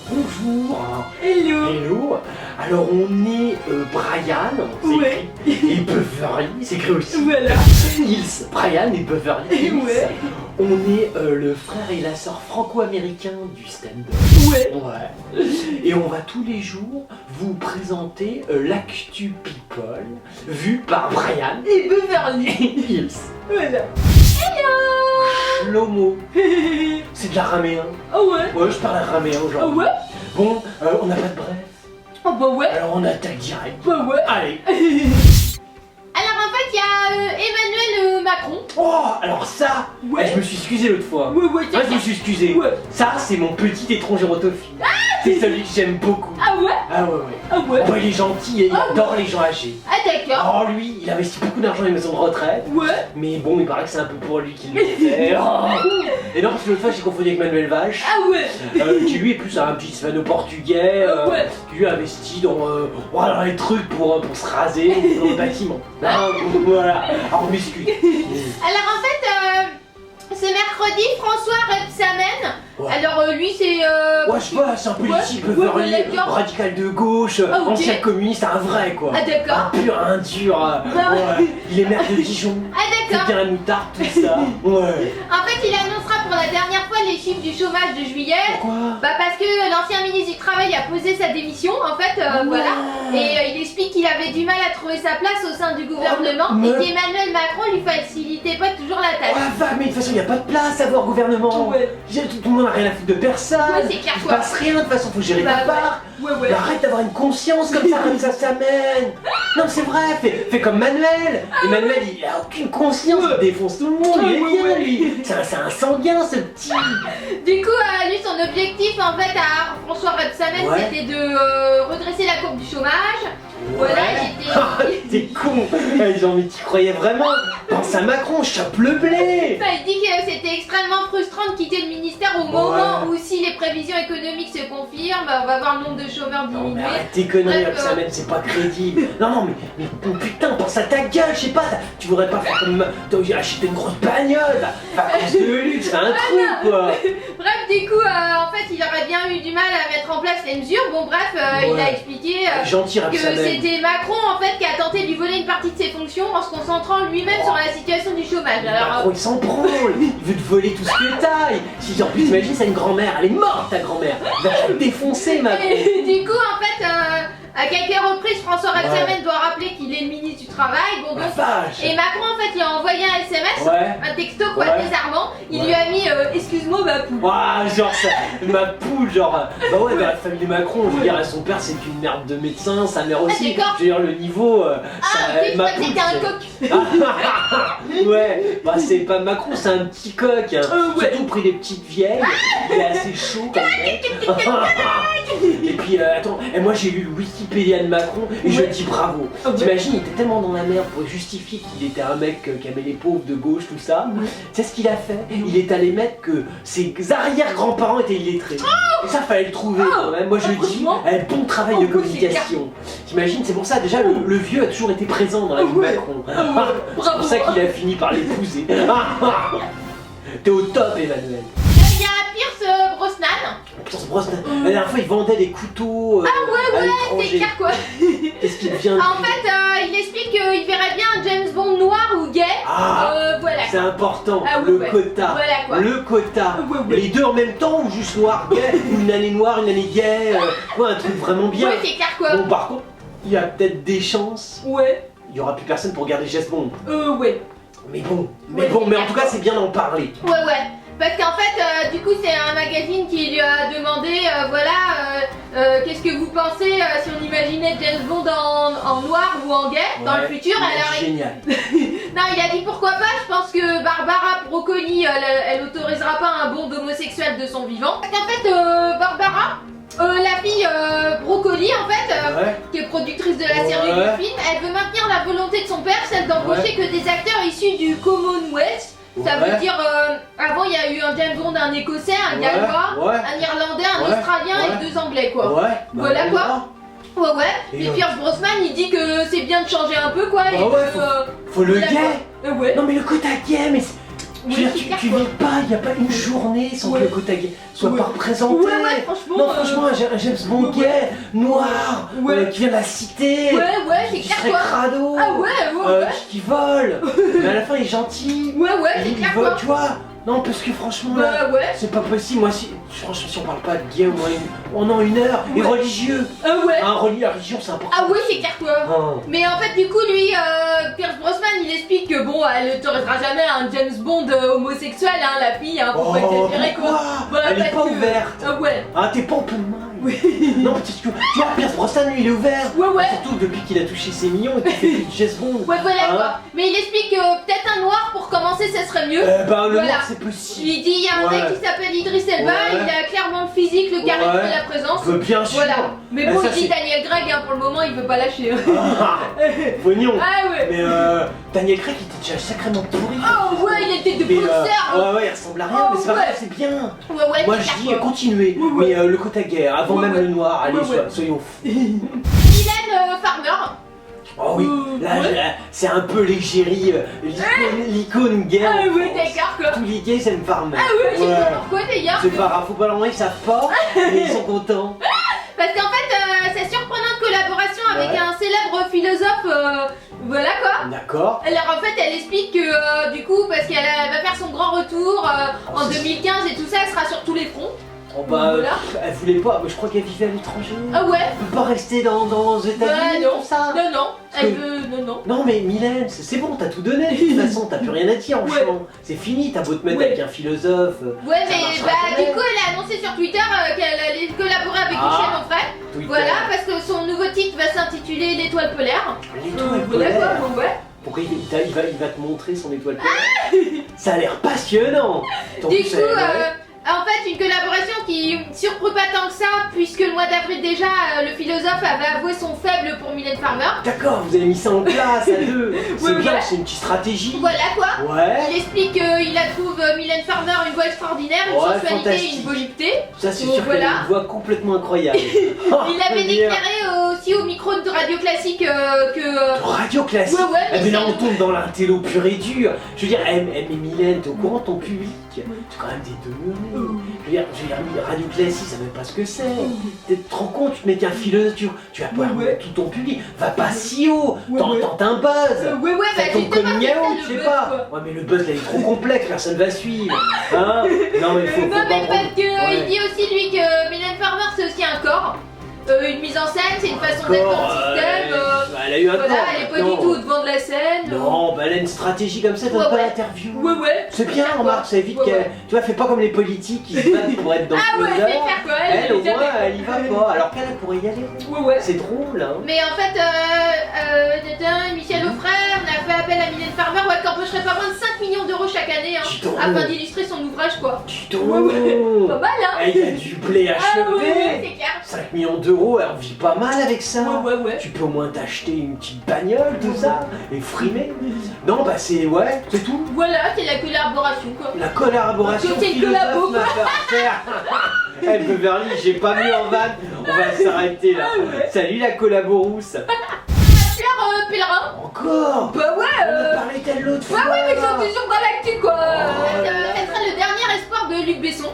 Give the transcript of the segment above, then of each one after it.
Bonjour. Hello. Hello. Alors on est Brian, Ouais. et Beverly, c'est écrit aussi. Voilà. Hills. Brian et Beverly Hills. Ouais. On est le frère et la sœur franco-américain du stand-up. Ouais. Ouais. Et on va tous les jours vous présenter l'actu people vu par Brian Et Beverly. Hills. Voilà. Shlomo. C'est de l'araméen. Ah ouais. Ouais, je parle araméen Ah aujourd'hui. ouais. Bon, on n'a pas de bref. Ah bah ouais. Alors on attaque direct. Bah ouais. Allez. Alors en fait, il y a Emmanuel Macron. Oh, alors ça, Ouais. je me suis excusé l'autre fois. Ouais ouais. Ouais, je me suis excusé. Ouais. Ça, c'est mon petit étranger autophile. C'est celui que j'aime beaucoup. Ah ouais. Ah ouais, ouais. Ah ouais. Oh, il est gentil et il adore les gens âgés. Ah d'accord. Oh, lui, il investit beaucoup d'argent dans les maisons de retraite. Ouais. Mais bon, il paraît que c'est un peu pour lui qu'il le fait. Oh. Et non, parce que l'autre fois, j'ai confondu avec Manuel Vache. Ah ouais. Qui lui est plus un petit hispano-portugais, Ouais. qui lui a investi dans, dans les trucs pour se raser dans le bâtiment. Ah, voilà, alors on m'excuse. Alors en fait, ce mercredi, François Rebsamen. Ouais. Alors lui, c'est. Ouais, je vois, c'est un politique, Ouais, Beverly, ouais, d'accord. radical de gauche, Ah, ok. ancien communiste, un vrai quoi. Ah d'accord. Un pur, un dur. Ouais. Il est maire de Dijon. Ah C'est d'accord. bien la moutarde, tout ça. Ouais. En fait, il annoncera pour la dernière fois les chiffres du chômage de juillet. Pourquoi? Bah parce que l'ancien ministre du Travail a posé sa démission, en fait, voilà. Et il explique qu'il avait du mal à trouver sa place au sein du gouvernement Oh, et mais- qu'Emmanuel Macron lui facilitait pas toujours la Oh tâche. la vache, mais de toute façon, il n'y a pas de place à voir au gouvernement. Ouais. Tout le monde n'a rien à foutre de personne. Ouais, c'est clair, Il se quoi. passe rien, de toute façon, faut gérer Bah, ta part. Ouais ouais. Mais arrête d'avoir une conscience comme ça s'amène. Non, c'est vrai, fais comme Manuel. Emmanuel, il a aucune conscience, il défonce tout le monde, il est Ouais, bien, ouais. lui. C'est un sanguin, ce petit. Du coup, lui, son objectif, en fait, à François Rebsamen, Ouais. c'était de redresser la courbe du chômage. Voilà, Ah, t'es con. Jean, mais t'y croyais vraiment? Pense à Macron, chope le blé. Enfin, il dit que c'était extrêmement frustrant de quitter le ministère au moment où, si les prévisions économiques se confirment, on va voir le nombre de chômeurs Non diminuer. mais arrête tes conneries, Bref, Rebsamen, c'est pas crédible. Non mais putain, pense à ta gueule, je sais pas, tu voudrais pas faire comme t'as acheté une grosse bagnole, vacances de luxe, fais un truc quoi. Bref, du coup, en fait, il aurait bien eu du mal à mettre en place les mesures. Bon, bref, il Ouais. a expliqué Gentil que Rebsamen. c'était Macron, en fait, qui a tenté de lui voler une partie de ses fonctions en se concentrant lui-même sur la situation du chômage. Alors, Macron il s'en branle, il veut te voler tout ce que t'as. Si en plus t'imagines c'est une grand-mère, elle est morte ta grand-mère. Il va te défoncer Macron. et du coup, en fait, à quelques reprises, François Rebsamen doit rappeler qu'il est le ministre du Travail. Bon, La donc, vache. et Macron, en fait, il a envoyé un SMS, Ouais. un texto, quoi, Ouais. désarmant. Il Ouais. lui a mis excuse-moi, ma poule. Ouah, genre ça, ma poule, genre, bah ouais, dans la famille de Macron, je veux dire, son père c'est une merde de médecin, sa mère aussi, d'accord. je veux dire, le niveau, Ah, ok, je crois que c'était un coq. Ouais, bah c'est pas Macron, c'est un petit coq, hein. Ouais. Surtout pris des petites vieilles, il est assez chaud comme mec. Et puis, attends, et moi j'ai lu le Wikipédia de Macron et je Ouais. dis bravo. Ah ouais. T'imagines, il était tellement dans la merde pour justifier qu'il était un mec qui aimait les pauvres de gauche, tout ça. Tu sais ce qu'il a fait? Il est allé mettre que ses arrière-grands-parents étaient illettrés. Et ça, fallait le trouver quand même. Moi je dis, franchement. bon travail de Oh, c'est communication. T'imagines, c'est pour ça déjà le vieux a toujours été présent dans la vie de Ouais. Macron. ouais. C'est pour ça qu'il a fini par l'épouser. T'es au top, Emmanuel. Il y a Pierce Brosnan. Putain, ce brosse, la dernière fois il vendait des couteaux à C'est l'étranger. clair, quoi. Qu'est-ce qu'il vient de En fait, il explique qu'il verrait bien un James Bond noir ou gay. Ah, Voilà. c'est important, Ah oui, le ouais. quota. Voilà, quoi. Le quota. Ouais, ouais. Les deux en même temps ou juste noir, gay, ou une année noire, une année gay, ouais, un truc vraiment bien. Ouais, c'est clair, quoi. Bon, par contre, il y a peut-être des chances, Ouais. il y aura plus personne pour garder Jess Bond. Ouais. Mais bon, Ouais, mais en tout cas, c'est bien d'en parler. Ouais, ouais. Parce qu'en fait, du coup, c'est un magazine qui lui a demandé, qu'est-ce que vous pensez si on imaginait James Bond en noir ou en gay dans le Ouais, futur. Alors, génial. non, il a dit pourquoi pas. Je pense que Barbara Broccoli, elle autorisera pas un Bond homosexuel de son vivant. Parce qu'en fait, Barbara, la fille Broccoli, en fait, Ouais. qui est productrice de la série Ouais. du film, elle veut maintenir la volonté de son père, celle d'embaucher que des acteurs issus du Commonwealth. Ça Ouais. veut dire, avant il y a eu un James Bond, un Écossais, un Gallois, Ouais. un Irlandais, un Ouais. Australien Ouais. et 2 Anglais, quoi. Ouais. Voilà, quoi. Ouais, ouais. Et Et Pierce Brosnan, il dit que c'est bien de changer un peu, quoi. Bah et ouais, que, faut le la- gay. Ouais. Non mais le quota gay, mais Je veux dire, c'est clair, tu quoi. vis pas, il n'y a pas une journée sans que Ouais. le Kotagé soit Ouais. pas représenté. Ouais, franchement. Non, franchement, un James Bond ouais. gay, noir, Ouais. qui vient de la cité, Ouais, c'est qui clair, serait quoi. crado, Ah ouais. qui vole, mais à la fin il est gentil, Ouais, c'est il clair, vole, quoi. tu vois. Non, parce que franchement, là, Ouais. c'est pas possible. Moi, franchement, si on parle pas de gay au moins une heure, et Ouais. religieux, Ouais. la religion c'est important. Ah ouais, c'est clair, quoi. Oh. Mais en fait, du coup, lui, Pierce Brosnan, il explique que bon, elle n'autorisera jamais un James Bond homosexuel, hein, la fille, hein, faut pas exagérer, quoi. Pourquoi Voilà, Elle est parce pas que- ouverte. Ah ouais. Ah, t'es pas open mind. Oui. Non, parce que tu vois, Pierce Brosnan, lui, il est ouvert. Ouais. Surtout depuis qu'il a touché ses millions et qu'il fait du James Bond. Ouais, voilà, Hein quoi. Mais il explique que peut-être un noir pour commencer, ça serait mieux. Le Voilà. noir, c'est possible. Il dit, il y a un Ouais. mec qui s'appelle Idris Elba, Ouais. il a clairement le physique, le charisme Ouais. et la présence. Bien sûr. Voilà. Mais bon, Ça, il dit c'est- Daniel Craig, hein, pour le moment, il veut pas lâcher. Ah, Pognon. Ah ouais. Mais Daniel Craig, il était déjà sacrément pourri. Oh ouais, il était de Mais, boxeur. ouais, il ressemble à rien, Oh, mais c'est pas ouais. grave, c'est bien. Ouais, Moi c'est je clair, dis quoi. continuez, Ouais. mais le Kotagé, avant Ouais, même ouais. le noir, allez, Ouais. soyons fous. Mylène Farmer. Oh oui, là, Ouais. c'est un peu l'égérie, l'icône gay. Ah en ouais, France. d'accord, quoi. Tous les gays s'aiment Farmer. Ah ouais, je sais pas pourquoi d'ailleurs. C'est pas grave, faut pas l'envoyer, ils savent pas, mais ils sont contents. Parce qu'en fait, cette surprenante collaboration avec Ouais. un célèbre philosophe, voilà quoi. D'accord. Alors en fait, elle explique que du coup, parce qu'elle va faire son grand retour en 2015 et tout ça, elle sera sur tous les fronts. Oh bah, Voilà. elle voulait pas, mais je crois qu'elle vivait à l'étranger. Ah ouais. Elle peut pas rester dans les États-Unis, non. tout ça. Non, Parce elle que- veut, non. Non mais Mylène, c'est bon, t'as tout donné de toute façon, t'as plus rien à dire en Ouais. chemin. C'est fini, t'as beau te mettre Ouais. avec un philosophe. Ouais, ça mais marchera bah jamais. du coup, elle a annoncé sur Twitter qu'elle allait collaborer avec Ah. Michel Onfray. Twitter. Voilà, parce que son nouveau titre va s'intituler L'étoile polaire. L'étoile Voilà quoi, polaire. bon, ouais. Pourquoi il va te montrer son étoile polaire? Ça a l'air passionnant. Tant Du plus, coup, ouais. en fait, une collaboration qui surprend pas tant que ça, puisque le mois d'avril déjà, le philosophe avait avoué son faible pour Mylène Farmer. D'accord, vous avez mis ça en place à deux. C'est Ouais, bien, ouais. c'est une petite stratégie. Voilà quoi. Ouais, Il explique qu'il trouve Mylène Farmer une voix extraordinaire, une Ouais, sensualité fantastique. et une volupté. ça c'est Donc, sûr qu'elle a voilà. une voix complètement incroyable. Il avait Dire. déclaré aussi au micro de Radio Classique que... Radio classique. Ouais, Eh, mais là c'est- on tombe dans l'intello pur et dur. Je veux dire, mais Mylène, t'es au courant de ton public? C'est quand même des demeurés. Je veux dire, Radio Classique, ça veut pas ce que c'est. Tu te rends compte, tu te mets qu'un philosophe, tu vas pas Ouais. tout ton public. Va pas si haut, Ouais, tente ouais. un buzz. Ouais, bah Fais ton justement, coming c'est ça, out, le je sais buzz, pas. quoi. Ouais, mais le buzz là il est trop complexe, personne va suivre. Hein? Non, mais faut Non pas mais parce prendre- que Ouais. il dit aussi lui que Mylène Farmer c'est aussi un corps, une mise en scène, c'est une façon d'être dans le Corps, système. elle a eu un Voilà, corps, elle est pas maintenant. du tout au devant de la scène. Non, bah elle a une stratégie comme ça, donne Ouais, pas ouais. l'interview. Ouais. C'est bien, Clair, remarque, quoi. ça évite Ouais, qu'elle. ouais. Tu vois, fais pas comme les politiques qui se battent pour être dans Ah le ouais, closer. c'est clair quoi, Elle, au jamais, moins, quoi. elle y va pas. Alors qu'elle pourrait y aller. Ouais. C'est drôle, hein. Mais en fait, Michel Onfray, on a fait appel à Mylène Farmer, ouais, qui empocherait pas moins de 5 millions d'euros chaque année, hein, Dis donc. afin d'illustrer son ouvrage quoi. Dis donc. Pas mal hein. Eh, il y a du blé à Ah ouais, choper. c'est clair. 5 millions d'euros, elle vit pas mal avec ça. Ouais. Tu peux au moins t'acheter une petite bagnole, tout ça, et frimer. Non, bah c'est. Ouais, c'est tout. Voilà, c'est la collaboration quoi. La collaboration C'est une philosophe collabo, m'a fait refaire. Eh Beverly, j'ai pas mis en vanne. On va s'arrêter là. Ah ouais. Salut la collabo rousse. Fleur Pèlerin. Encore. Bah ouais. On a parlé d'elle l'autre fois. Ouais, mais ils sont toujours dans l'actu quoi. Oh là là. Ça serait le dernier espoir de Luc Besson.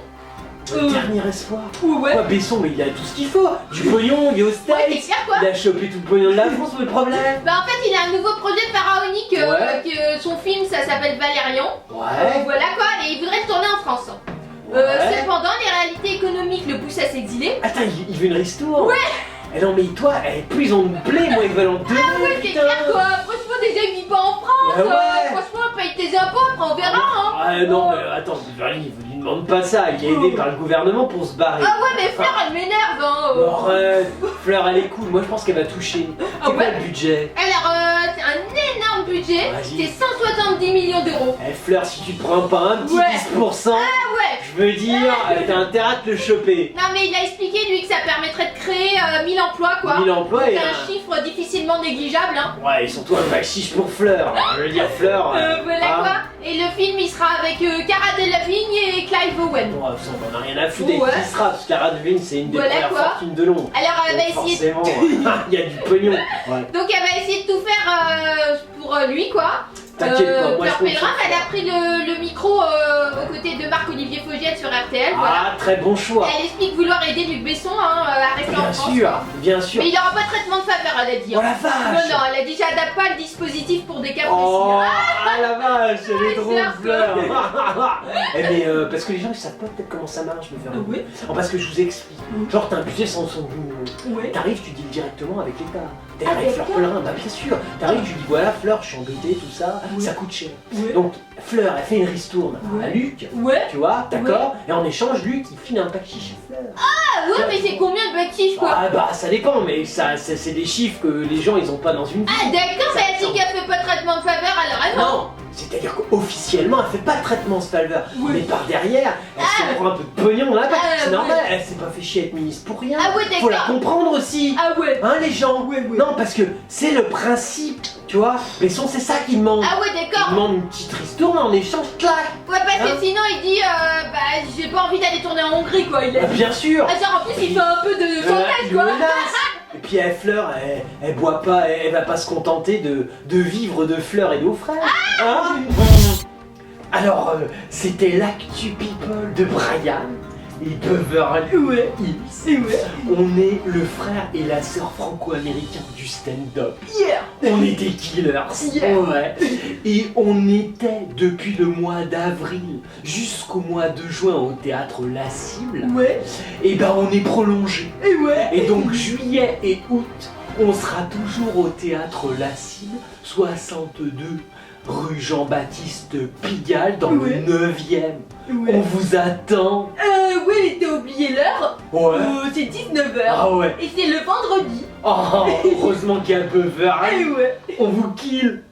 Le dernier espoir. Ouais. Quoi, Besson, mais il a tout ce qu'il faut. Du pognon, il est au Ouais, States. c'est clair quoi. Il a chopé tout le pognon de la France, mais le problème. Bah en fait il a un nouveau projet pharaonique, Ouais. que son film ça s'appelle Valérian. Ouais. Voilà quoi, et il voudrait le tourner en France. Ouais. Cependant les réalités économiques le poussent à s'exiler. Attends, il veut une ristourne. Ouais. Eh non, mais toi, plus ils ont de blé, moi ils veulent en donner. Ah ouais c'est putain. clair quoi. Franchement déjà il vit pas en France. Bah ouais. Franchement paye tes impôts, après on verra hein. Ah non, mais attends, Beverly, il lui demande pas ça. Il est aidé par le gouvernement pour se barrer. Ah ouais mais Fleur elle m'énerve hein. Arrête, Fleur, elle est cool. Moi, je pense qu'elle va toucher. Ah C'est quoi ouais. le budget? Alors c'est un énorme budget, Vas-y. c'est 170 millions d'euros. Eh, Fleur, si tu te prends pas un petit Ouais. 10%, Ah ouais. je veux dire, t'as intérêt à te le choper. Non mais il a expliqué lui que ça permettrait de créer 1000 emplois quoi. 1000 emplois C'est et un chiffre difficilement négligeable hein. Ouais, et surtout un bac pour Fleur. Je veux dire, Fleur. Voilà ah. quoi. Et le film il sera avec Cara Delevingne et Clive Owen. Bon, ça, on en a rien à foutre avec Ouais. qui sera, parce qu'Ara Delevingne, c'est une des Voilà premières quoi. fortunes de Londres. Alors elle va Donc, essayer forcément, il y a du pognon. Ouais. donc elle va essayer de tout faire pour lui quoi. T'inquiète pas, moi je Fleur Pellerin, comprends. elle a pris le micro aux côtés de Marc-Olivier Fogiel sur RTL, voilà. Ah, très bon choix. Elle explique vouloir aider Luc Besson à rester en Bien France. sûr, bien sûr. Mais il n'y aura pas de traitement de faveur, elle a dit. Oh hein. la Non, vache. non, elle a dit j'adapte pas le dispositif pour des cas Oh précis. la vache, elle est drôle, Fleur. Fleur. Eh mais parce que les gens ils savent pas peut-être comment ça marche, me faire. Ouais. Oh, parce que je vous explique. Genre t'as un budget sans son Ouais. T'arrives, tu deals directement avec l'État. T'es Ah, avec Fleur d'accord. Pellerin, bah bien sûr. T'arrives, tu dis voilà Fleur, je suis embêté, tout ça, Oui. ça coûte cher. Ouais. Donc Fleur, elle fait une ristourne à Ouais. Luc, Ouais. tu vois, d'accord. Et en échange, Luc, il file un paquet chez Fleur. Ah ouais, mais c'est combien de bâtiges quoi? Ah bah ça dépend, mais ça c'est des chiffres que les gens ils ont pas dans une vie. Ah d'accord, mais elle dit qu'elle fait pas de traitement de faveur, alors elle non. Non, c'est-à-dire qu'officiellement elle fait pas de traitement de faveur, Oui. mais par derrière, elle se prend un peu de pognon là-bas, Ah, c'est oui. normal, elle s'est pas fait chier à être ministre pour rien. Ah ouais, Faut la d'accord. comprendre aussi, Ah ouais. hein les gens. Ouais, ouais. Non parce que c'est le principe, tu vois. Besson c'est ça qu'il demande. Ah ouais, Il d'accord. demande une petite ristourne en échange, clac. Ouais, parce Hein? que sinon il dit bah j'ai pas envie d'aller tourner en Hongrie quoi. Il a Bah, dit. bien sûr. Ah, genre en plus il fait un peu de chantage Il quoi. menace. Et puis elle Fleur, elle boit pas, elle va pas se contenter de vivre de fleurs et d'eau fraîche. Hein? Alors, c'était l'actu people de Brian et Beverly Hills. Ouais. On est le frère et la sœur franco-américains du stand-up. Yeah. On est des killers. Yeah. Ouais. Et on était depuis le mois d'avril jusqu'au mois de juin au théâtre La Cible. Ouais. Et ben on est prolongé. Et ouais. Et donc juillet et août, on sera toujours au théâtre La Cible, 62 rue Jean-Baptiste Pigalle dans Ouais. le 9e. On Ouais. vous attend. Ouais, t'as oublié l'heure. Ouais. C'est 19h. Ah ouais. Et c'est le vendredi. Oh, heureusement qu'il y a Beverly. Et ouais. On vous kill.